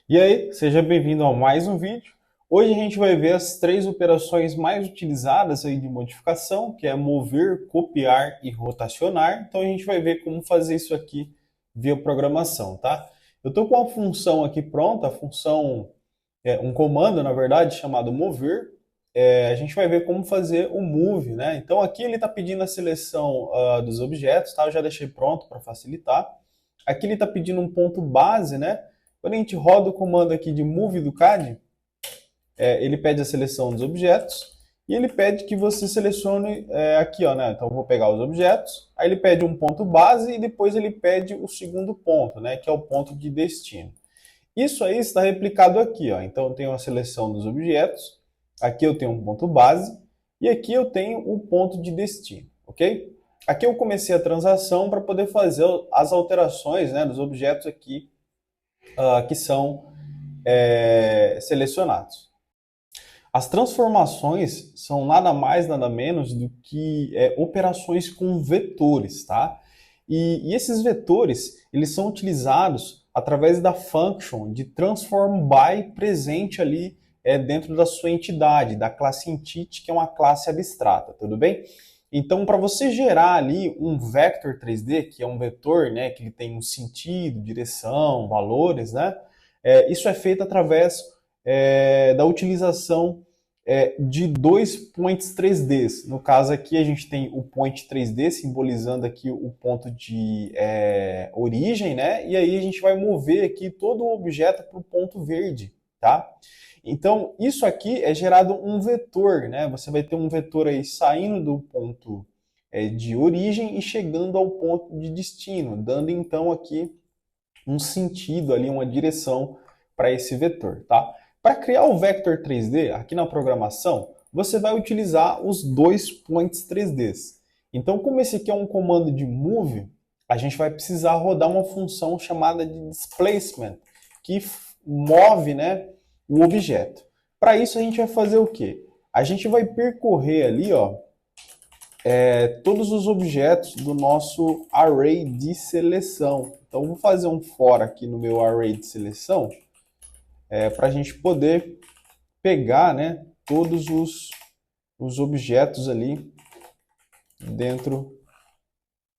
E aí, seja bem-vindo a mais um vídeo. Hoje a gente vai ver as três operações mais utilizadas aí de modificação, que é mover, copiar e rotacionar. Então a gente vai ver como fazer isso aqui via programação, tá? Eu estou com a função aqui pronta, a função, um comando, na verdade, chamado mover. A gente vai ver como fazer o move, né? Então aqui ele está pedindo a seleção dos objetos, tá? Eu já deixei pronto para facilitar. Aqui ele está pedindo um ponto base, né? Quando a gente roda o comando aqui de move do CAD, ele pede a seleção dos objetos e ele pede que você selecione aqui, ó, né? Então eu vou pegar os objetos, aí ele pede um ponto base e depois ele pede o segundo ponto, né? Que é o ponto de destino. Isso aí está replicado aqui, ó. Então eu tenho a seleção dos objetos, aqui eu tenho um ponto base e aqui eu tenho o ponto de destino, ok? Aqui eu comecei a transação para poder fazer as alterações, né, dos objetos aqui que são selecionados. As transformações são nada mais, nada menos do que operações com vetores, tá? E esses vetores, eles são utilizados através da function de transform by presente ali dentro da sua entidade, da classe entity, que é uma classe abstrata, tudo bem? Então, para você gerar ali um vector 3D, que é um vetor, né, que ele tem um sentido, direção, valores, né? Isso é feito através da utilização de dois points 3D. No caso aqui a gente tem o point 3D simbolizando aqui o ponto de origem, né? E aí a gente vai mover aqui todo o objeto para o ponto verde, tá? Então isso aqui é gerado um vetor, né? Você vai ter um vetor aí saindo do ponto de origem e chegando ao ponto de destino, dando então aqui um sentido ali, uma direção para esse vetor, tá? Para criar o vector 3D aqui na programação, você vai utilizar os dois points 3Ds. Então, como esse aqui é um comando de move, a gente vai precisar rodar uma função chamada de displacement, que move, né, o objeto. Para isso, a gente vai fazer o quê? A gente vai percorrer ali, ó, todos os objetos do nosso array de seleção. Então, vou fazer um for aqui no meu array de seleção para a gente poder pegar, né, todos os objetos ali dentro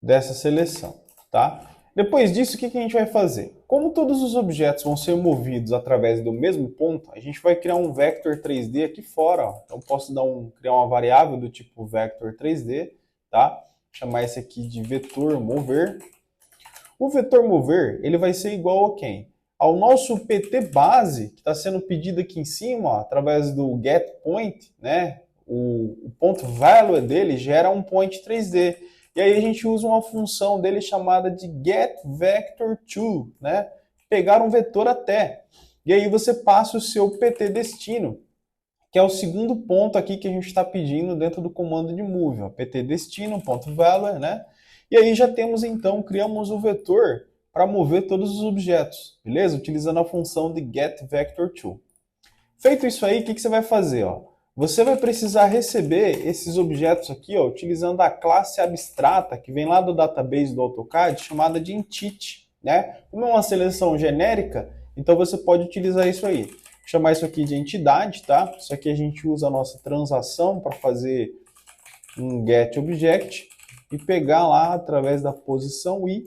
dessa seleção, tá? Depois disso, o que a gente vai fazer? Como todos os objetos vão ser movidos através do mesmo ponto, a gente vai criar um vector 3D aqui fora. Ó. Então, posso criar uma variável do tipo vector 3D, tá? Chamar esse aqui de vetor mover. O vetor mover, ele vai ser igual a quem? Ao nosso PT base, que está sendo pedido aqui em cima, ó, através do getPoint, né? O ponto value dele gera um point 3D. E aí a gente usa uma função dele chamada de getVector2, né? Pegar um vetor até. E aí você passa o seu PT destino, que é o segundo ponto aqui que a gente está pedindo dentro do comando de move, ó, pt destino, ponto value, né? E aí já temos então, criamos o vetor para mover todos os objetos, beleza? Utilizando a função de getVector2. Feito isso aí, o que você vai fazer? Ó? Você vai precisar receber esses objetos aqui, ó, utilizando a classe abstrata que vem lá do database do AutoCAD, chamada de entity, né? Como é uma seleção genérica, então você pode utilizar isso aí. Vou chamar isso aqui de entidade, tá? Isso aqui a gente usa a nossa transação para fazer um getObject e pegar lá através da posição i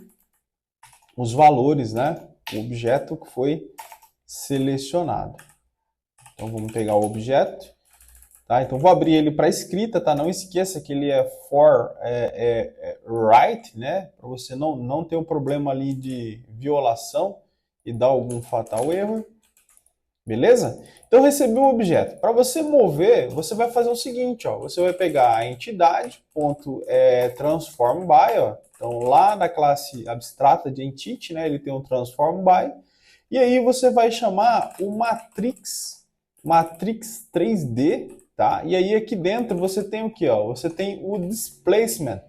os valores, né? O objeto que foi selecionado. Então vamos pegar o objeto, tá? Então vou abrir ele para escrita, tá? Não esqueça que ele é for write, né? Para você não ter um problema ali de violação e dar algum fatal erro. Beleza? Então recebi o objeto. Para você mover, você vai fazer o seguinte, ó. Você vai pegar a entidade, ponto, transform by, ó. Então lá na classe abstrata de entity, né, ele tem um transform by. E aí você vai chamar o matrix 3D, tá? E aí aqui dentro você tem o que, ó? Você tem o displacement.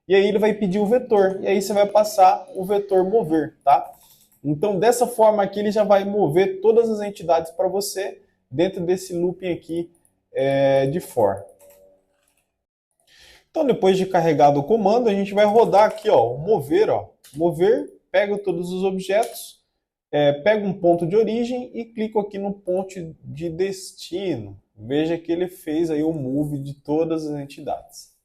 E aí ele vai pedir o vetor. E aí você vai passar o vetor mover, tá? Então, dessa forma aqui, ele já vai mover todas as entidades para você dentro desse looping aqui de for. Então, depois de carregado o comando, a gente vai rodar aqui, ó, o mover, ó. Mover, pega todos os objetos, Pego um ponto de origem e clico aqui no ponto de destino. Veja que ele fez aí o move de todas as entidades.